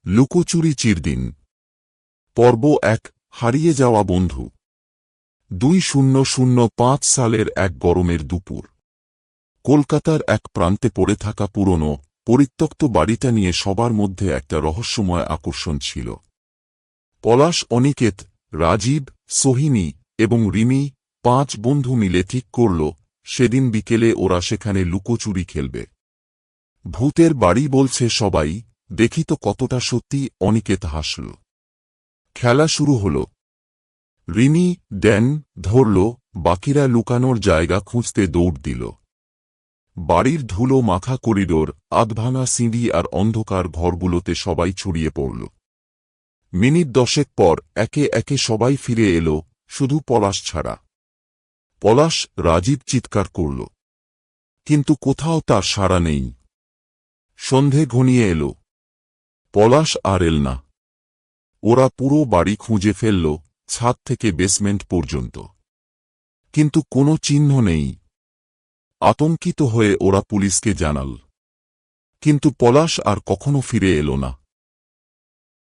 লুকোচুরি চিরদিন পর্ব ১ হারিয়ে যাওয়া বন্ধু ২০০৫ সালের এক গরমের দুপুর কলকাতার এক প্রান্তে পড়ে থাকা পুরনো পরিত্যক্ত বাড়িটা নিয়ে সবার মধ্যে একটা রহস্যময় আকর্ষণ ছিল। পলাশ, অনিকেত, রাজীব, সোহিনী এবং রিমি ৫ বন্ধু মিলে ঠিক করল সেদিন বিকেলে ওরা সেখানে লুকোচুরি খেলবে। ভূতের বাড়ি বলছে সবাই, দেখি তো কতটা সত্যি। অনিকেত হাসল। খেলা শুরু হল। রিমি ড্যান ধরল, বাকিরা লুকানোর জায়গা খুঁজতে দৌড় দিল। বাড়ির ধুলো মাখা করিডোর, আধভাঙা সিঁড়ি আর অন্ধকার ঘরগুলোতে সবাই ছড়িয়ে পড়ল। মিনিট ১০ পর একে একে সবাই ফিরে এলো, শুধু পলাশ ছাড়া। পলাশ, রাজীব চিৎকার করল, কিন্তু কোথাও তার সাড়া নেই। সন্ধে ঘনিয়ে এলো, পলাশ আর এল না। ওরা পুরো বাড়ি খুঁজে ফেলল, ছাদ থেকে বেসমেন্ট পর্যন্ত, কিন্তু কোনো চিহ্ন নেই। আতঙ্কিত হয়ে ওরা পুলিশকে জানাল, কিন্তু পলাশ আর কখনো ফিরে এলো না।